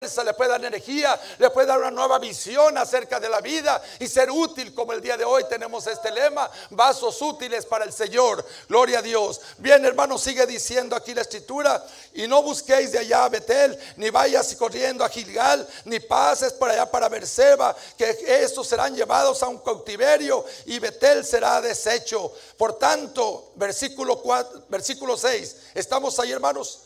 le puede dar energía, le puede dar una nueva visión acerca de la vida y ser útil, como el día de hoy tenemos este lema: vasos útiles para el Señor. Gloria a Dios. Bien, hermanos, sigue diciendo aquí la escritura: y no busquéis de allá a Betel, ni vayas corriendo a Gilgal, ni pases por allá para Berseba, que estos serán llevados a un cautiverio y Betel será deshecho. Por tanto, versículo 6, ¿estamos ahí, hermanos?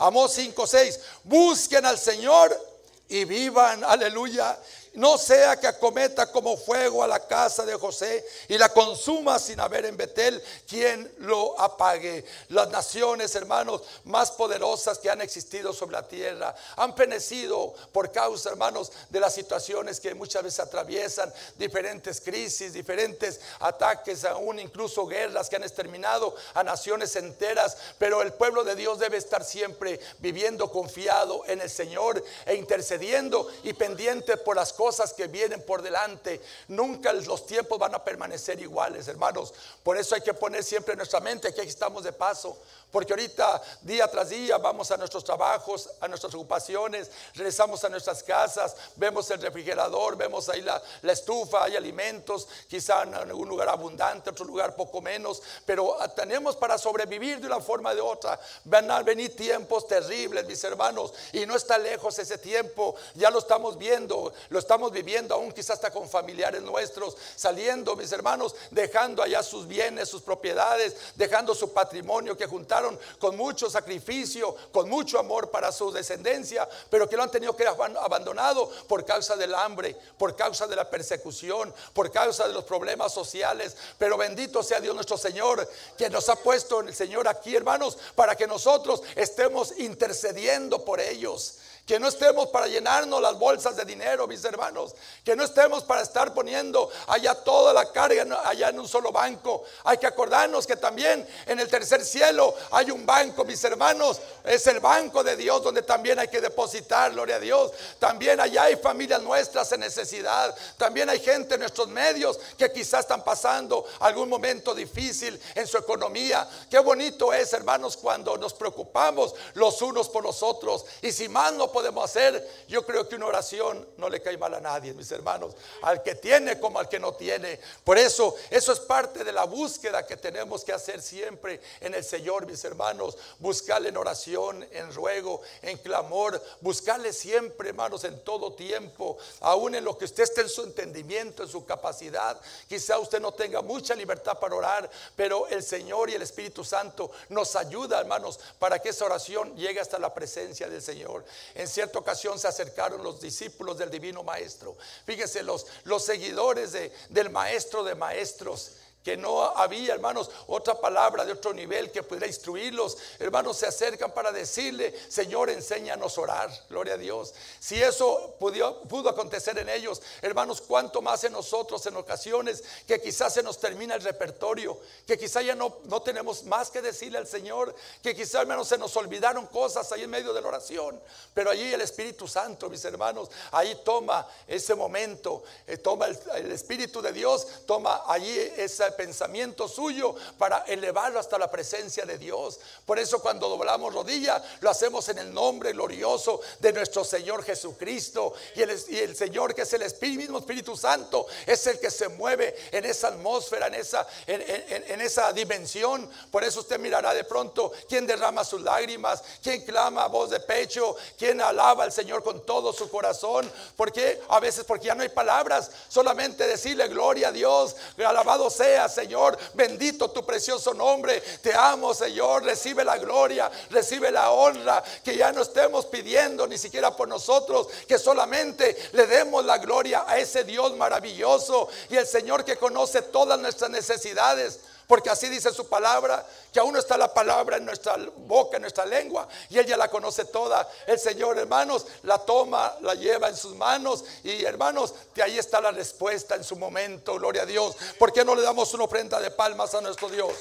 Amós 5:6, busquen al Señor y vivan, aleluya. No sea que acometa como fuego a la casa de José y la consuma sin haber en Betel quien lo apague. Las naciones, hermanos, más poderosas que han existido sobre la tierra han fenecido por causa, hermanos, de las situaciones que muchas veces atraviesan, diferentes crisis, diferentes ataques, aún incluso guerras que han exterminado a naciones enteras. Pero el pueblo de Dios debe estar siempre viviendo confiado en el Señor e intercediendo y pendiente por las cosas que vienen por delante. Nunca los tiempos van a permanecer iguales, hermanos. Por eso hay que poner siempre en nuestra mente que aquí estamos de paso, porque ahorita día tras día vamos a nuestros trabajos, a nuestras ocupaciones, regresamos a nuestras casas, vemos el refrigerador, vemos ahí la estufa, hay alimentos, quizá en algún lugar abundante, otro lugar poco menos, pero tenemos para sobrevivir de una forma o de otra. Van a venir tiempos terribles, mis hermanos, y no está lejos ese tiempo. Ya lo estamos viendo, lo estamos viviendo aún, quizás hasta con familiares nuestros saliendo, mis hermanos, dejando allá sus bienes, sus propiedades, dejando su patrimonio que juntaron con mucho sacrificio, con mucho amor para su descendencia, pero que lo han tenido que abandonado por causa del hambre, por causa de la persecución, por causa de los problemas sociales. Pero bendito sea Dios nuestro Señor, que nos ha puesto en el Señor aquí, hermanos, para que nosotros estemos intercediendo por ellos. Que no estemos para llenarnos las bolsas de dinero, mis hermanos. Que no estemos para estar poniendo allá toda la carga allá en un solo banco. Hay que acordarnos que también en el tercer cielo hay un banco, mis hermanos. Es el banco de Dios donde también hay que depositar, gloria a Dios. También allá hay familias nuestras en necesidad. También hay gente en nuestros medios que quizás están pasando algún momento difícil en su economía. Qué bonito es, hermanos, cuando nos preocupamos los unos por los otros. Y si más no podemos hacer, yo creo que una oración no le cae mal a nadie, mis hermanos, al que tiene como al que no tiene. Por eso es parte de la búsqueda que tenemos que hacer siempre en el Señor, mis hermanos. Buscarle en oración, en ruego, en clamor. Buscarle siempre, hermanos, en todo tiempo, aún en lo que usted esté en su entendimiento, en su capacidad. Quizá usted no tenga mucha libertad para orar, pero el Señor y el Espíritu Santo nos ayuda, hermanos, para que esa oración llegue hasta la presencia del Señor. En cierta ocasión se acercaron los discípulos del Divino Maestro. Fíjense, los seguidores del Maestro de Maestros, que no había, hermanos, otra palabra de otro nivel que pudiera instruirlos. Hermanos, se acercan para decirle: Señor, enséñanos a orar. Gloria a Dios. Si eso pudo acontecer en ellos, hermanos, cuánto más en nosotros, en ocasiones que quizás se nos termina el repertorio, que quizás ya no tenemos más que decirle al Señor, que quizás, hermanos, se nos olvidaron cosas ahí en medio de la oración. Pero allí el Espíritu Santo, mis hermanos, ahí toma ese momento, toma el Espíritu de Dios, toma allí ese pensamiento suyo para elevarlo hasta la presencia de Dios. Por eso cuando doblamos rodilla, lo hacemos en el nombre glorioso de nuestro Señor Jesucristo. Y el Señor, que es el mismo Espíritu Santo, es el que se mueve en esa atmósfera, en esa dimensión. Por eso usted mirará de pronto quién derrama sus lágrimas, quién clama a voz de pecho, quién alaba al Señor con todo su corazón. Porque a veces, porque ya no hay palabras, solamente decirle: gloria a Dios, alabado sea Señor, bendito tu precioso nombre, te amo, Señor. Recibe la gloria, recibe la honra. Que ya no estemos pidiendo ni siquiera por nosotros, que solamente le demos la gloria a ese Dios maravilloso y el Señor que conoce todas nuestras necesidades. Porque así dice su palabra, que aún no está la palabra en nuestra boca, en nuestra lengua, y Él ya la conoce toda. El Señor, hermanos, la toma, la lleva en sus manos, y hermanos, de ahí está la respuesta en su momento. Gloria a Dios. ¿Por qué no le damos una ofrenda de palmas a nuestro Dios?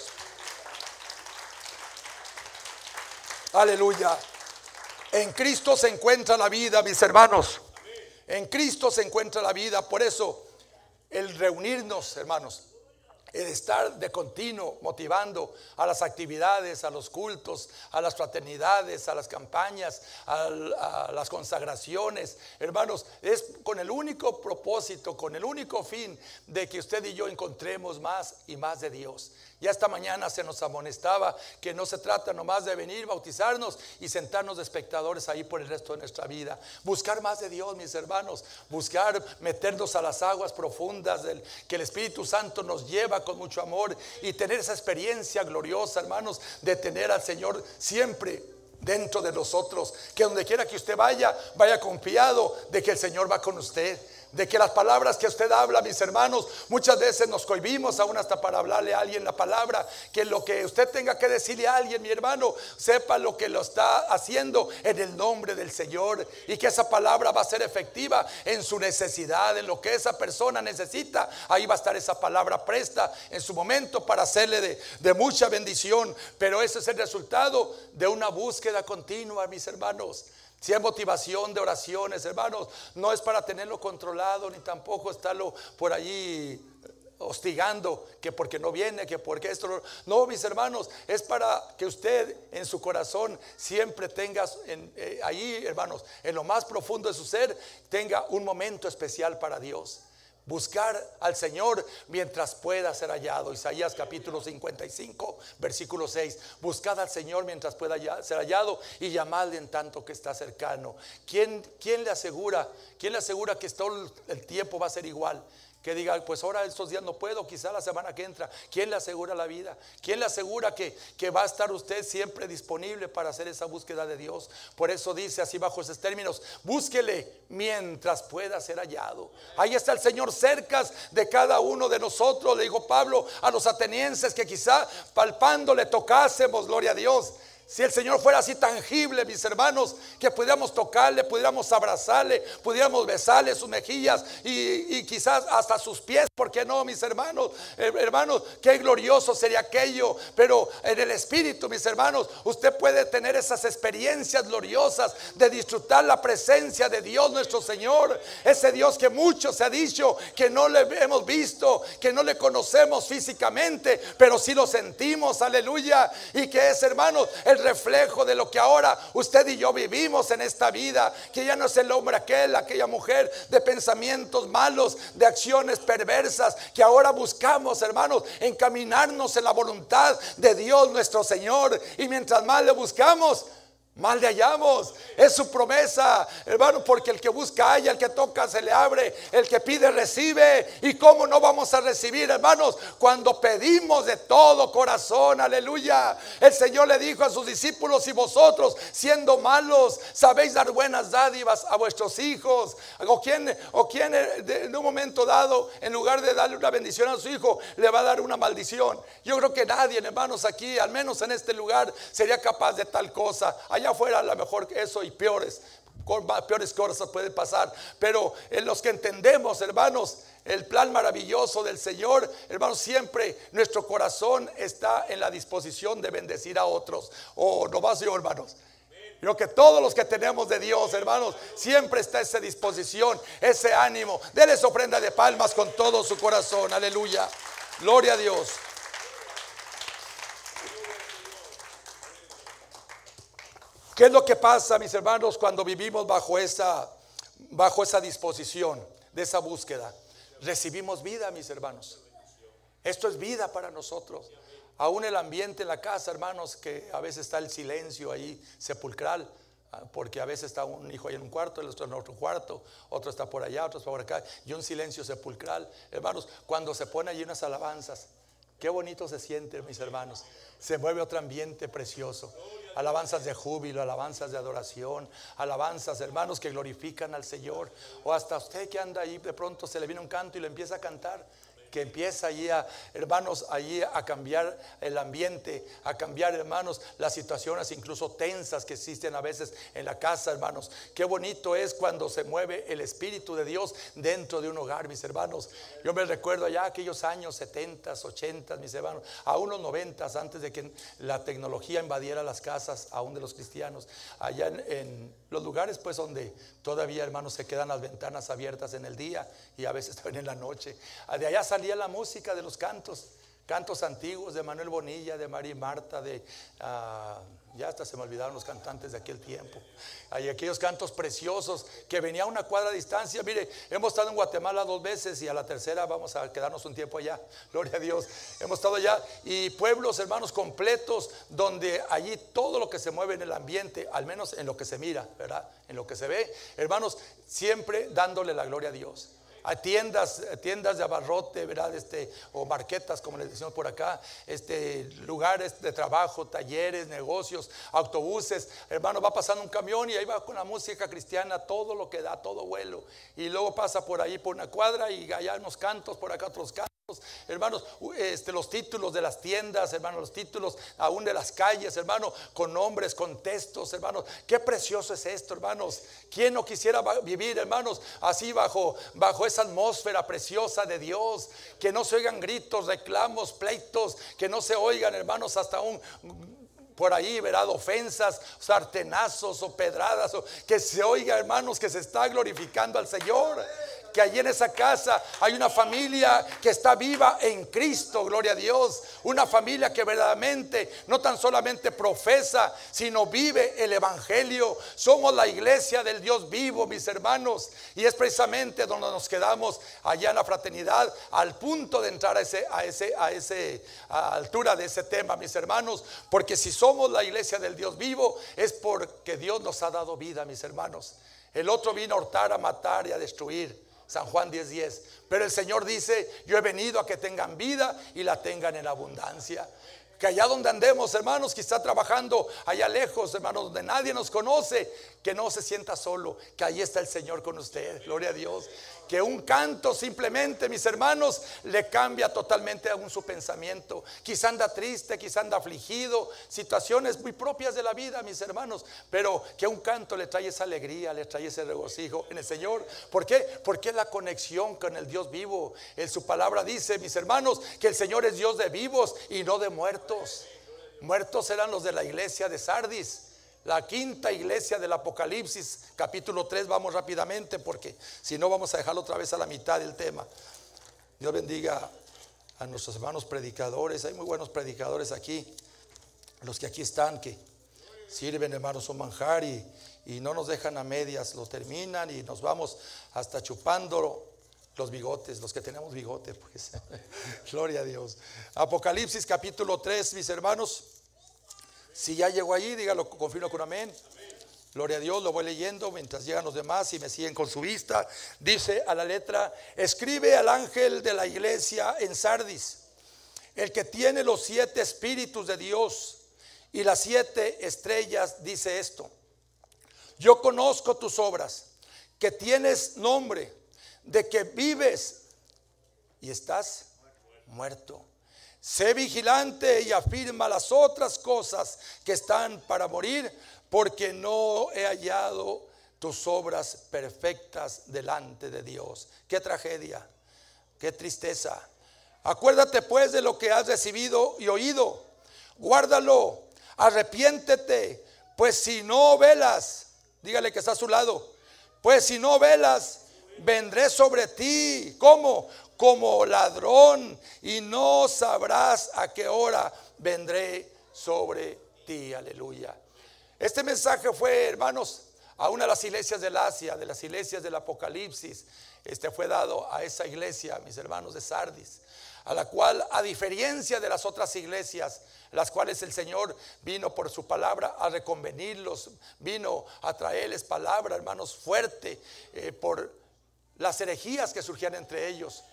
Aleluya. En Cristo se encuentra la vida, mis hermanos. En Cristo se encuentra la vida. Por eso el reunirnos, hermanos, el estar de continuo motivando a las actividades, a los cultos, a las fraternidades, a las campañas, a las consagraciones, hermanos, es con el único propósito, con el único fin de que usted y yo encontremos más y más de Dios. Ya esta mañana se nos amonestaba que no se trata nomás de venir, bautizarnos y sentarnos de espectadores ahí por el resto de nuestra vida. Buscar más de Dios, mis hermanos. Buscar meternos a las aguas profundas que el Espíritu Santo nos lleva con mucho amor. Y tener esa experiencia gloriosa, hermanos, de tener al Señor siempre dentro de nosotros. Que donde quiera que usted vaya, vaya confiado de que el Señor va con usted. De que las palabras que usted habla, mis hermanos, muchas veces nos cohibimos aún hasta para hablarle a alguien la palabra. Que lo que usted tenga que decirle a alguien, mi hermano, sepa lo que lo está haciendo en el nombre del Señor. Y que esa palabra va a ser efectiva en su necesidad, en lo que esa persona necesita. Ahí va a estar esa palabra presta en su momento para hacerle de mucha bendición. Pero ese es el resultado de una búsqueda continua, mis hermanos. Si hay motivación de oraciones, hermanos, no es para tenerlo controlado, ni tampoco estarlo por allí hostigando, que porque no viene, que porque esto no, mis hermanos, es para que usted en su corazón siempre tenga ahí, hermanos, en lo más profundo de su ser, tenga un momento especial para Dios. Buscar al Señor mientras pueda ser hallado. Isaías capítulo 55 versículo 6. Buscad al Señor mientras pueda ser hallado y llamadle en tanto que está cercano. ¿Quién le asegura que todo el tiempo va a ser igual? Que diga, pues ahora estos días no puedo, quizá la semana que entra. ¿Quién le asegura la vida? ¿Quién le asegura que va a estar usted siempre disponible para hacer esa búsqueda de Dios? Por eso dice así bajo esos términos: búsquele mientras pueda ser hallado. Ahí está el Señor cerca de cada uno de nosotros. Le dijo Pablo a los atenienses que quizá palpando le tocásemos, gloria a Dios. Si el Señor fuera así tangible, mis hermanos, que pudiéramos tocarle, pudiéramos abrazarle, pudiéramos besarle sus mejillas y quizás hasta sus pies, ¿por qué no, mis hermanos? Hermanos, qué glorioso sería aquello. Pero en el Espíritu, mis hermanos, usted puede tener esas experiencias gloriosas de disfrutar la presencia de Dios nuestro Señor. Ese Dios que mucho se ha dicho que no le hemos visto, que no le conocemos físicamente, pero sí lo sentimos, aleluya. Y que es, hermanos, el reflejo de lo que ahora usted y yo vivimos en esta vida. Que ya no es el hombre aquella mujer de pensamientos malos, de acciones perversas, que ahora buscamos, hermanos, encaminarnos en la voluntad de Dios nuestro Señor. Y mientras más le buscamos, más le hallamos. Es su promesa, hermano, porque el que busca halla, el que toca se le abre, el que pide recibe. Y cómo no vamos a recibir, hermanos, cuando pedimos de todo corazón, aleluya. El Señor le dijo a sus discípulos: si vosotros, siendo malos, sabéis dar buenas dádivas a vuestros hijos, o quién en un momento dado, en lugar de darle una bendición a su hijo, le va a dar una maldición. Yo creo que nadie, hermanos, aquí, al menos en este lugar, sería capaz de tal cosa. Allá afuera a lo mejor eso y peores cosas pueden pasar. Pero en los que entendemos, hermanos, el plan maravilloso del Señor, hermanos, siempre nuestro corazón está en la disposición de bendecir a otros. Oh, no más yo, hermanos. Yo que todos los que tenemos de Dios, hermanos, siempre está esa disposición, ese ánimo. Dele su ofrenda de palmas con todo su corazón, aleluya. Gloria a Dios. ¿Qué es lo que pasa, mis hermanos, cuando vivimos bajo esa disposición de esa búsqueda? Recibimos vida, mis hermanos. Esto es vida para nosotros. Aún el ambiente en la casa, hermanos, que a veces está el silencio ahí sepulcral, porque a veces está un hijo ahí en un cuarto, el otro en otro cuarto, otro está por allá, otro está por acá, y un silencio sepulcral. Hermanos, cuando se ponen allí unas alabanzas, qué bonito se siente, mis hermanos. Se mueve otro ambiente precioso. Alabanzas de júbilo, alabanzas de adoración, alabanzas, hermanos, que glorifican al Señor. O hasta usted que anda ahí, de pronto se le viene un canto y lo empieza a cantar. Que empieza allí hermanos, allí a cambiar el ambiente, a cambiar, hermanos, las situaciones incluso tensas que existen a veces en la casa, hermanos. Qué bonito es cuando se mueve el Espíritu de Dios dentro de un hogar, mis hermanos. Yo me recuerdo allá aquellos años 70, 80, mis hermanos, a unos 90, antes de que la tecnología invadiera las casas aún de los cristianos, allá en los lugares pues donde todavía, hermanos, se quedan las ventanas abiertas en el día y a veces también en la noche. De allá salía la música de los cantos. Cantos antiguos de Manuel Bonilla, de María y Marta, ya hasta se me olvidaron los cantantes de aquel tiempo. Hay aquellos cantos preciosos que venía a una cuadra de distancia. Mire, hemos estado en Guatemala 2 veces y a la tercera vamos a quedarnos un tiempo allá. Gloria a Dios. Hemos estado allá y pueblos, hermanos, completos, donde allí todo lo que se mueve en el ambiente, al menos en lo que se mira, ¿verdad? En lo que se ve, hermanos, siempre dándole la gloria a Dios. Hay tiendas de abarrote, ¿verdad? O marquetas, como les decimos por acá, lugares de trabajo, talleres, negocios, autobuses. Hermano, va pasando un camión y ahí va con la música cristiana, todo lo que da, todo vuelo. Y luego pasa por ahí por una cuadra y allá unos cantos, por acá otros cantos. Hermanos, los títulos de las tiendas, hermanos, los títulos aún de las calles, hermanos, con nombres, con textos, hermanos. Qué precioso es esto, hermanos. ¿Quién no quisiera vivir, hermanos, así bajo esa atmósfera preciosa de Dios? Que no se oigan gritos, reclamos, pleitos, que no se oigan, hermanos, hasta por ahí, ¿verdad? Ofensas, sartenazos o pedradas, que se oiga, hermanos, que se está glorificando al Señor. Que allí en esa casa hay una familia que está viva en Cristo, gloria a Dios. Una familia que verdaderamente no tan solamente profesa, sino vive el evangelio. Somos la iglesia del Dios vivo, mis hermanos. Y es precisamente donde nos quedamos allá en la fraternidad, al punto de entrar a altura de ese tema, mis hermanos. Porque si somos la iglesia del Dios vivo, es porque Dios nos ha dado vida, mis hermanos. El otro vino a hurtar, a matar y a destruir. San Juan 10:10. Pero el Señor dice: yo he venido a que tengan vida y la tengan en abundancia. Que allá donde andemos, hermanos, quizá trabajando allá lejos, hermanos, donde nadie nos conoce, que no se sienta solo, que ahí está el Señor con usted, gloria a Dios. Que un canto simplemente, mis hermanos, le cambia totalmente aún su pensamiento. Quizá anda triste, quizá anda afligido, situaciones muy propias de la vida, mis hermanos, pero que un canto le trae esa alegría, le trae ese regocijo en el Señor. ¿Por qué? Porque es la conexión con el Dios vivo. En su palabra dice, mis hermanos, que el Señor es Dios de vivos y no de muertos. Muertos eran los de la iglesia de Sardis, la quinta iglesia del Apocalipsis, capítulo 3. Vamos rápidamente porque si no vamos a dejarlo otra vez a la mitad del tema. Dios bendiga a nuestros hermanos predicadores. Hay muy buenos predicadores aquí, los que aquí están, que sirven, hermanos, un manjar y no nos dejan a medias, lo terminan y nos vamos hasta chupando los bigotes, los que tenemos bigote, pues. Gloria a Dios. Apocalipsis capítulo 3, mis hermanos. Si ya llegó allí, dígalo, confirmo con amén. Gloria a Dios, lo voy leyendo mientras llegan los demás y me siguen con su vista. Dice a la letra: escribe al ángel de la iglesia en Sardis, el que tiene los 7 espíritus de Dios y las 7 estrellas, dice esto: yo conozco tus obras, que tienes nombre, de que vives y estás muerto. Sé vigilante y afirma las otras cosas que están para morir, porque no he hallado tus obras perfectas delante de Dios. Qué tragedia, qué tristeza. Acuérdate pues de lo que has recibido y oído, guárdalo, arrepiéntete, pues si no velas, dígale que está a su lado, pues si no velas, vendré sobre ti. ¿Cómo? Como ladrón, y no sabrás a qué hora vendré sobre ti. Aleluya. Este mensaje fue, hermanos, a una de las iglesias del Asia, de las iglesias del Apocalipsis. Fue dado a esa iglesia, mis hermanos, de Sardis, a la cual, a diferencia de las otras iglesias, las cuales el Señor vino por su palabra a reconvenirlos, vino a traerles palabra, hermanos, fuerte, por las herejías que surgían entre ellos,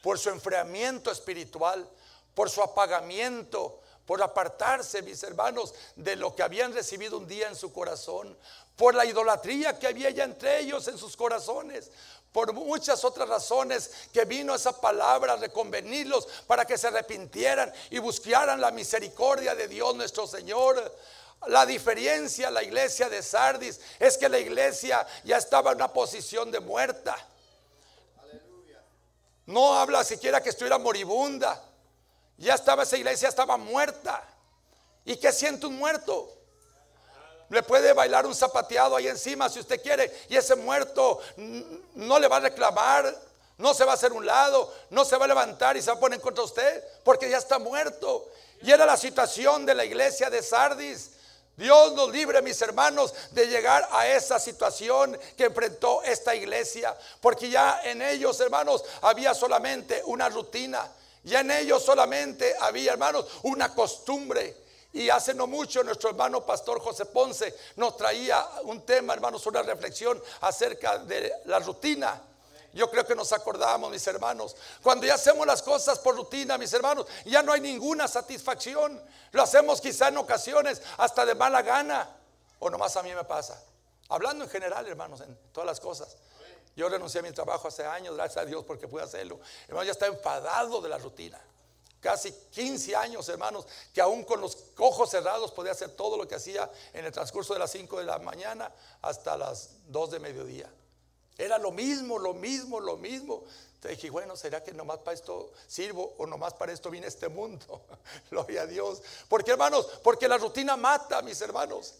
por su enfriamiento espiritual, por su apagamiento, por apartarse, mis hermanos, de lo que habían recibido un día en su corazón, por la idolatría que había ya entre ellos en sus corazones, por muchas otras razones, que vino esa palabra a reconvenirlos para que se arrepintieran y buscaran la misericordia de Dios nuestro Señor. La diferencia, la iglesia de Sardis, es que la iglesia ya estaba en una posición de muerta. No habla siquiera que estuviera moribunda. Ya estaba, esa iglesia estaba muerta. ¿Y qué siente un muerto? Le puede bailar un zapateado ahí encima si usted quiere, y ese muerto no le va a reclamar No se va a hacer un lado, no se va a levantar y se va a poner contra usted, porque ya está muerto. Y era la situación de la iglesia de Sardis. Dios nos libre, mis hermanos, de llegar a esa situación que enfrentó esta iglesia, porque ya en ellos, hermanos, había solamente una rutina. Ya en ellos solamente había, hermanos, una costumbre. Y hace no mucho nuestro hermano pastor José Ponce nos traía un tema, hermanos, una reflexión acerca de la rutina. Yo creo que nos acordamos, mis hermanos, cuando ya hacemos las cosas por rutina, mis hermanos, ya no hay ninguna satisfacción. Lo hacemos quizá en ocasiones hasta de mala gana, o nomás a mí me pasa. Hablando en general, hermanos, en todas las cosas. Yo renuncié a mi trabajo hace años, gracias a Dios porque pude hacerlo. Hermanos, ya estaba enfadado de la rutina. Casi 15 años, hermanos, que aún con los ojos cerrados podía hacer todo lo que hacía en el transcurso de las 5 de la mañana hasta las 2 de mediodía. Era lo mismo, lo mismo, lo mismo. Entonces dije, bueno, ¿será que nomás para esto sirvo o nomás para esto vine a este mundo? Gloria a Dios. Porque, hermanos, porque la rutina mata, mis hermanos.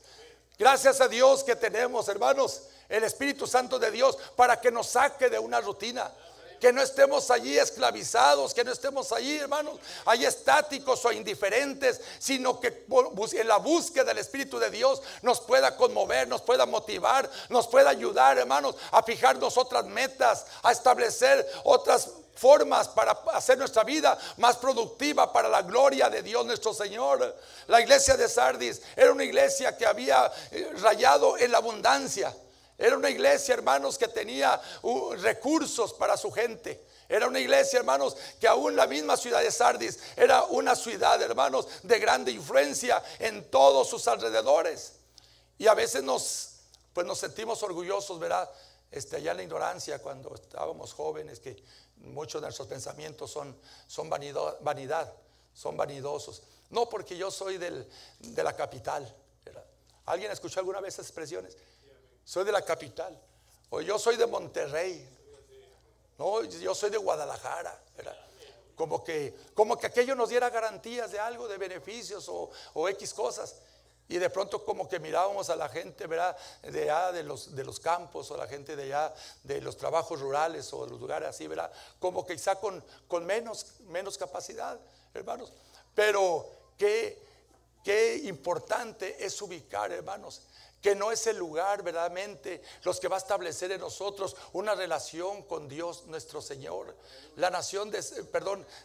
Gracias a Dios que tenemos, hermanos, el Espíritu Santo de Dios para que nos saque de una rutina. Que no estemos allí esclavizados, que no estemos allí, hermanos, allí estáticos o indiferentes, sino que en la búsqueda del Espíritu de Dios nos pueda conmover, nos pueda motivar, nos pueda ayudar, hermanos, a fijarnos otras metas, a establecer otras formas para hacer nuestra vida más productiva para la gloria de Dios nuestro Señor. La iglesia de Sardis era una iglesia que había rayado en la abundancia. Era una iglesia, hermanos, que tenía recursos para su gente. Era una iglesia, hermanos, que aún la misma ciudad de Sardis era una ciudad, hermanos, de grande influencia en todos sus alrededores. Y a veces nos sentimos orgullosos, ¿verdad? Allá en la ignorancia, cuando estábamos jóvenes, que muchos de nuestros pensamientos son vanidad, son vanidosos. No porque yo soy de la capital, ¿verdad? ¿Alguien escuchó alguna vez esas expresiones? Soy de la capital, o yo soy de Monterrey, no, yo soy de Guadalajara, ¿verdad? Como que aquello nos diera garantías de algo, de beneficios o X cosas. Y de pronto como que mirábamos a la gente, ¿verdad? De allá de los campos, o la gente de allá de los trabajos rurales o de los lugares así, ¿verdad? Como que quizá con menos capacidad, hermanos. Pero qué importante es ubicar, hermanos, que no es el lugar verdaderamente los que va a establecer en nosotros una relación con Dios nuestro Señor. La nación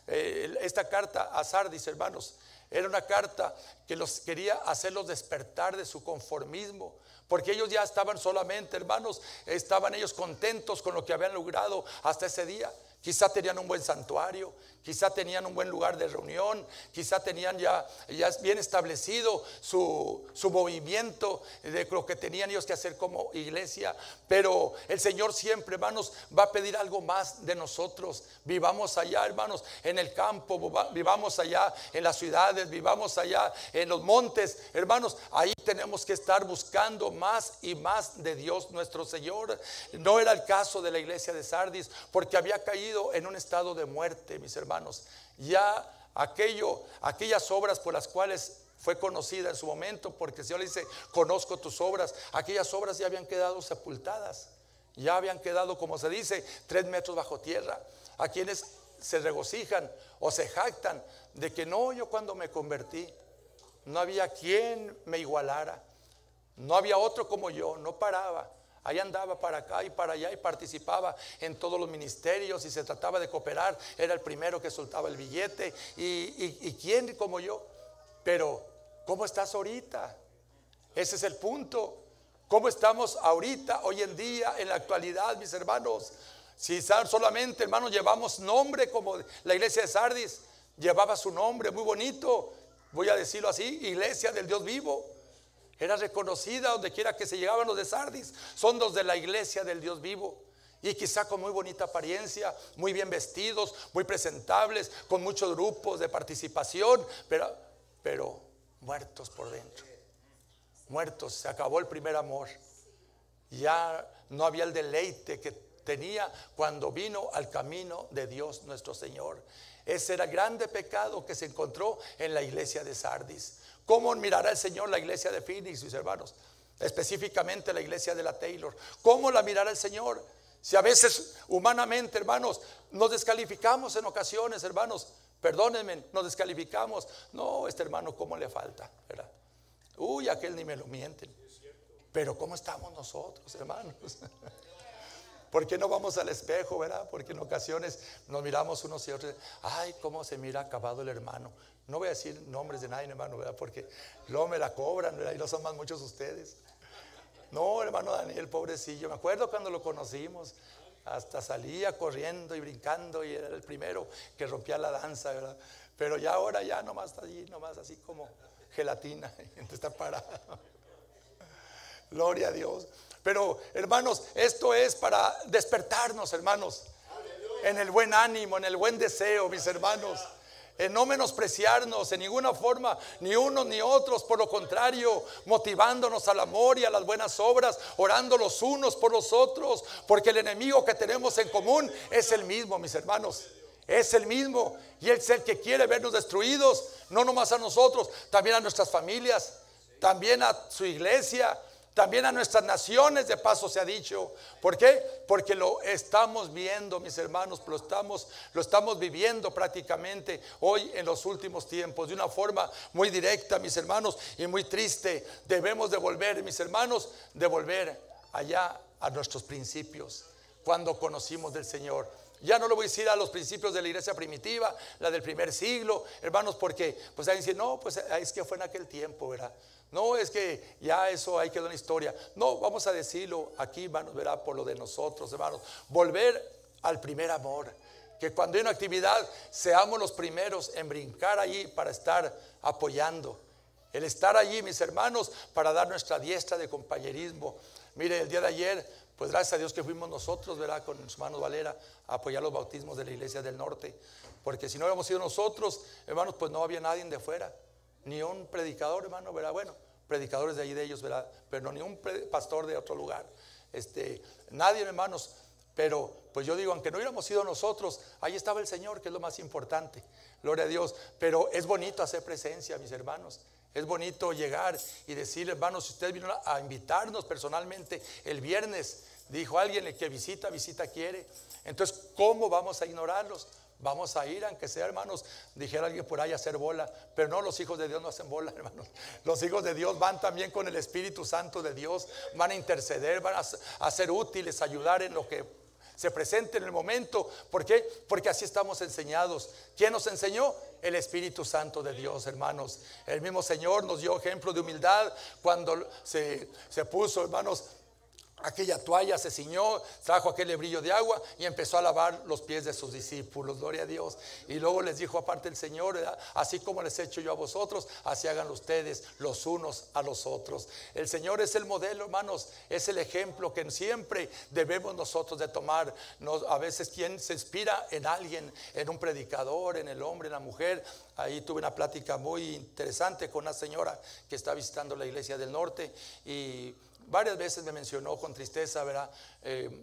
esta carta a Sardis, hermanos, era una carta que los quería hacerlos despertar de su conformismo, porque ellos ya estaban solamente, hermanos, estaban ellos contentos con lo que habían logrado hasta ese día. Quizá tenían un buen santuario, quizá tenían un buen lugar de reunión, quizá tenían ya bien establecido su movimiento de lo que tenían ellos que hacer como iglesia. Pero el Señor siempre, hermanos, va a pedir algo más de nosotros. Vivamos allá, hermanos, en el campo, vivamos allá en las ciudades, vivamos allá en los montes, hermanos. Ahí tenemos que estar buscando más y más de Dios nuestro Señor. No era el caso de la iglesia de Sardis, porque había caído en un estado de muerte, mis hermanos. Ya aquellas obras por las cuales fue conocida en su momento, porque el Señor le dice, conozco tus obras, aquellas obras ya habían quedado sepultadas, ya habían quedado, como se dice, 3 metros bajo tierra. A quienes se regocijan o se jactan de que no, yo cuando me convertí no había quien me igualara, no había otro como yo, no paraba. Ahí andaba para acá y para allá y participaba en todos los ministerios, y se trataba de cooperar, era el primero que soltaba el billete. ¿Y quién como yo? Pero ¿cómo estás ahorita? Ese es el punto. ¿Cómo estamos ahorita, hoy en día, en la actualidad, mis hermanos? Si solamente, hermanos, llevamos nombre, como la iglesia de Sardis llevaba su nombre muy bonito, voy a decirlo así, iglesia del Dios vivo. Era reconocida donde quiera que se llegaban los de Sardis. Son los de la iglesia del Dios vivo. Y quizá con muy bonita apariencia, muy bien vestidos, muy presentables, con muchos grupos de participación, pero muertos por dentro. Muertos, se acabó el primer amor. Ya no había el deleite que tenía cuando vino al camino de Dios nuestro Señor. Ese era el grande pecado que se encontró en la iglesia de Sardis. ¿Cómo mirará el Señor la iglesia de Phoenix, mis hermanos? Específicamente la iglesia de la Taylor. ¿Cómo la mirará el Señor? Si a veces humanamente, hermanos, nos descalificamos en ocasiones, hermanos, perdónenme, nos descalificamos. No, este hermano, ¿cómo le falta? ¿Verdad? Uy, aquel ni me lo mienten. Pero ¿cómo estamos nosotros, hermanos? ¿Por qué no vamos al espejo, verdad? Porque en ocasiones nos miramos unos y otros. Ay, cómo se mira acabado el hermano. No voy a decir nombres de nadie, hermano, ¿verdad? Porque luego me la cobran, ¿verdad? Y no son más muchos ustedes. No, hermano Daniel, pobrecillo. Me acuerdo cuando lo conocimos. Hasta salía corriendo y brincando y era el primero que rompía la danza, ¿verdad? Pero ya ahora ya nomás está allí, nomás así como gelatina. Entonces está parado. Gloria a Dios. Pero hermanos, esto es para despertarnos, hermanos, en el buen ánimo, en el buen deseo, mis hermanos, en no menospreciarnos en ninguna forma, ni unos ni otros. Por lo contrario, motivándonos al amor y a las buenas obras, orando los unos por los otros, porque el enemigo que tenemos en común es el mismo, mis hermanos. Es el mismo, y es el que quiere vernos destruidos, no nomás a nosotros, también a nuestras familias, también a su iglesia, también a nuestras naciones, de paso se ha dicho. ¿Por qué? Porque lo estamos viendo, mis hermanos, lo estamos viviendo prácticamente hoy en los últimos tiempos, de una forma muy directa, mis hermanos, y muy triste. Debemos de volver, mis hermanos, de volver allá a nuestros principios, cuando conocimos del Señor. Ya no lo voy a decir a los principios de la iglesia primitiva, la del primer siglo, hermanos, porque pues alguien dice, no, pues es que fue en aquel tiempo, ¿verdad? No, es que ya eso ahí quedó en la historia. No, vamos a decirlo aquí, hermanos, ¿verdad? Por lo de nosotros, hermanos. Volver al primer amor. Que cuando hay una actividad, seamos los primeros en brincar allí para estar apoyando. El estar allí, mis hermanos, para dar nuestra diestra de compañerismo. Mire, el día de ayer, pues gracias a Dios que fuimos nosotros, ¿verdad? Con su hermano Valera, a apoyar los bautismos de la Iglesia del Norte. Porque si no hubiéramos sido nosotros, hermanos, pues no había nadie de fuera. Ni un predicador, hermano, ¿verdad? Bueno, predicadores de ahí de ellos, ¿verdad? Pero no ni un pastor de otro lugar. Nadie, hermanos. Pero pues yo digo, aunque no hubiéramos sido nosotros, ahí estaba el Señor, que es lo más importante. Gloria a Dios. Pero es bonito hacer presencia, mis hermanos. Es bonito llegar y decir, hermanos, si ustedes vinieron a invitarnos personalmente el viernes, dijo alguien, el que visita, visita quiere. Entonces, ¿cómo vamos a ignorarlos? Vamos a ir, aunque sea, hermanos, dijera alguien por ahí, a hacer bola. Pero no, los hijos de Dios no hacen bola, hermanos. Los hijos de Dios van también con el Espíritu Santo de Dios. Van a interceder, van a ser útiles, ayudar en lo que se presente en el momento. ¿Por qué? Porque así estamos enseñados. ¿Quién nos enseñó? El Espíritu Santo de Dios, hermanos. El mismo Señor nos dio ejemplo de humildad cuando se puso, hermanos, aquella toalla, se ciñó, trajo aquel hebrillo de agua y empezó a lavar los pies de sus discípulos, gloria a Dios. Y luego les dijo aparte el Señor, ¿verdad? Así como les he hecho yo a vosotros, así háganlo ustedes los unos a los otros. El Señor es el modelo, hermanos, es el ejemplo que siempre debemos nosotros de tomar. A veces quien se inspira en alguien, en un predicador, en el hombre, en la mujer. Ahí tuve una plática muy interesante con una señora que está visitando la Iglesia del Norte y varias veces me mencionó con tristeza, ¿verdad?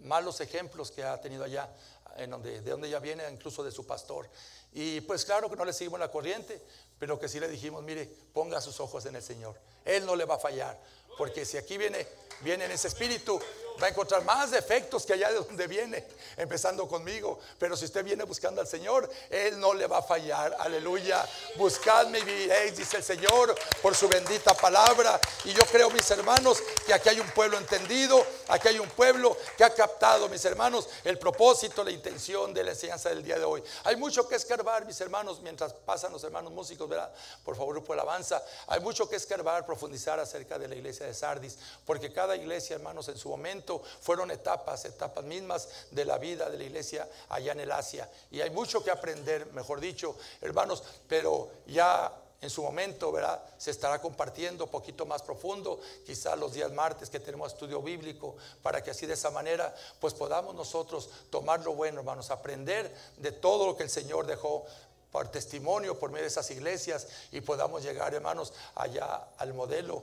Malos ejemplos que ha tenido allá, de donde ella viene, incluso de su pastor. Y pues claro que no le seguimos la corriente, pero que sí le dijimos, mire, ponga sus ojos en el Señor. Él no le va a fallar, porque si aquí viene en ese espíritu, va a encontrar más defectos que allá de donde viene, empezando conmigo. Pero si usted viene buscando al Señor, Él no le va a fallar. Aleluya. Buscadme y viviréis, dice el Señor, por su bendita palabra. Y yo creo, mis hermanos, que aquí hay un pueblo entendido, aquí hay un pueblo que ha captado, mis hermanos, el propósito, la intención de la enseñanza del día de hoy. Hay mucho que escarbar, mis hermanos, mientras pasan los hermanos músicos, ¿verdad? Por favor, grupo de alabanza. Hay mucho que escarbar, profundizar acerca de la iglesia de Sardis, porque cada iglesia, hermanos, en su momento fueron etapas mismas de la vida de la iglesia allá en el Asia, y hay mucho que aprender, mejor dicho, hermanos, pero ya en su momento, ¿verdad? Se estará compartiendo poquito más profundo, quizás los días martes que tenemos estudio bíblico, para que así de esa manera pues podamos nosotros tomar lo bueno, hermanos, aprender de todo lo que el Señor dejó por testimonio por medio de esas iglesias, y podamos llegar, hermanos, allá al modelo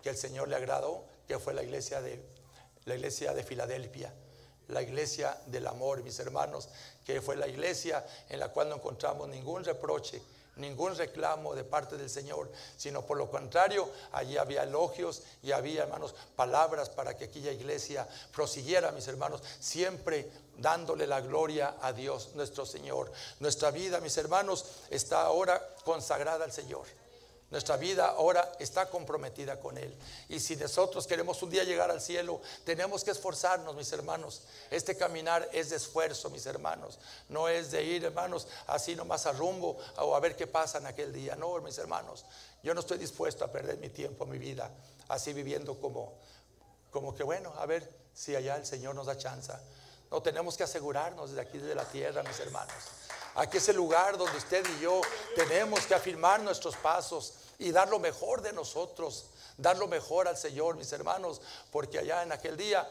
que el Señor le agradó, que fue la iglesia de Filadelfia, la iglesia del amor, mis hermanos, que fue la iglesia en la cual no encontramos ningún reproche, ningún reclamo de parte del Señor, sino por lo contrario, allí había elogios y había, hermanos, palabras para que aquella iglesia prosiguiera, mis hermanos, siempre dándole la gloria a Dios nuestro Señor. Nuestra vida, mis hermanos, está ahora consagrada al Señor. Nuestra vida ahora está comprometida con Él. Y si nosotros queremos un día llegar al cielo, tenemos que esforzarnos, mis hermanos. Este caminar es de esfuerzo, mis hermanos. No es de ir, hermanos, así nomás a rumbo o a ver qué pasa en aquel día. No, mis hermanos, yo no estoy dispuesto a perder mi tiempo, mi vida, así viviendo como que bueno, a ver si allá el Señor nos da chance. No, tenemos que asegurarnos desde aquí, desde la tierra, mis hermanos. Aquí es el lugar donde usted y yo tenemos que afirmar nuestros pasos y dar lo mejor de nosotros, dar lo mejor al Señor, mis hermanos, porque allá en aquel día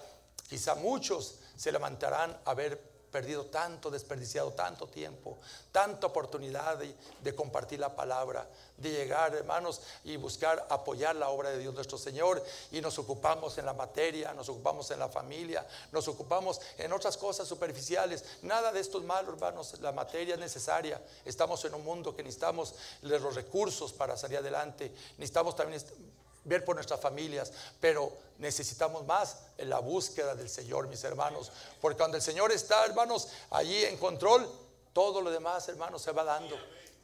quizá muchos se lamentarán haber perdido tanto, desperdiciado tanto tiempo, tanta oportunidad de compartir la palabra, de llegar, hermanos, y buscar apoyar la obra de Dios nuestro Señor, y nos ocupamos en la materia, nos ocupamos en la familia, nos ocupamos en otras cosas superficiales. Nada de esto es malo, hermanos. La materia es necesaria. Estamos en un mundo que necesitamos los recursos para salir adelante. Necesitamos también ver por nuestras familias, pero necesitamos más en la búsqueda del Señor, mis hermanos, porque cuando el Señor está, hermanos, allí en control, todo lo demás, hermanos, se va dando.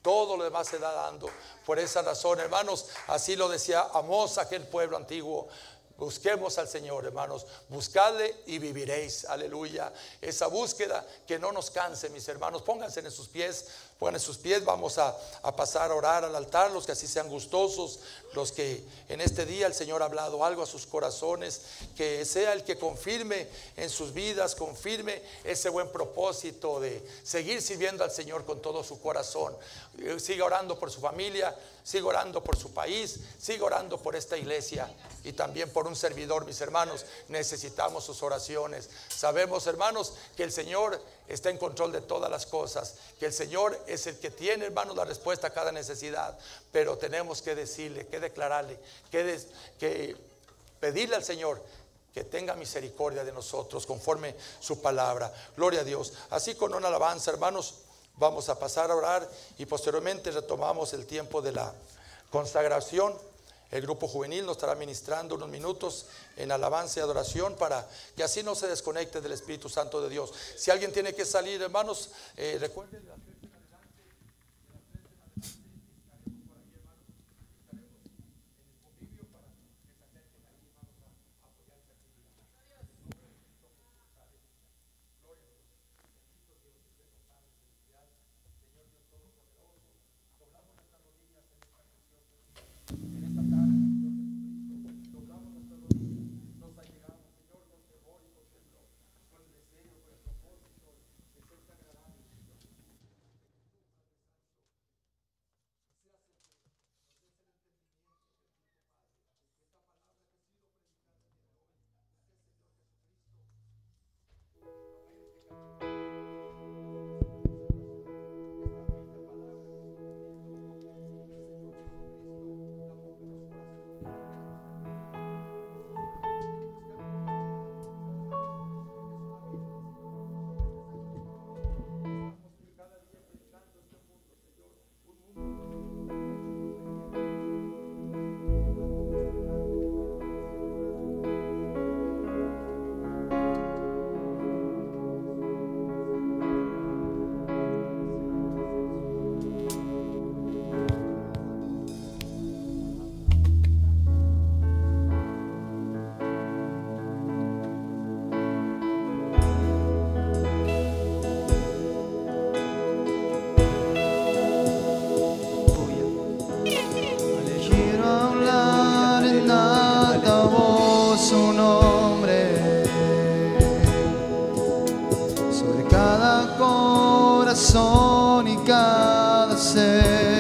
Todo lo demás se va dando. Por esa razón, hermanos, así lo decía Amós, aquel pueblo antiguo: busquemos al Señor, hermanos, buscadle y viviréis. Aleluya. Esa búsqueda que no nos canse, mis hermanos. Pónganse en sus pies, pongan en sus pies. Vamos a pasar a orar al altar, los que así sean gustosos, los que en este día el Señor ha hablado algo a sus corazones, que sea el que confirme en sus vidas, confirme ese buen propósito de seguir sirviendo al Señor con todo su corazón. Siga orando por su familia, siga orando por su país, siga orando por esta iglesia y también por un servidor, mis hermanos. Necesitamos sus oraciones. Sabemos, hermanos, que el Señor está en control de todas las cosas, que el Señor es el que tiene, hermanos, la respuesta a cada necesidad, pero tenemos que decirle, que declararle, que pedirle al Señor que tenga misericordia de nosotros conforme su palabra. Gloria a Dios. Así, con una alabanza, hermanos, vamos a pasar a orar y posteriormente retomamos el tiempo de la consagración. El grupo juvenil nos estará ministrando unos minutos en alabanza y adoración para que así no se desconecte del Espíritu Santo de Dios. Si alguien tiene que salir, hermanos, recuerden. Corazón y cada ser.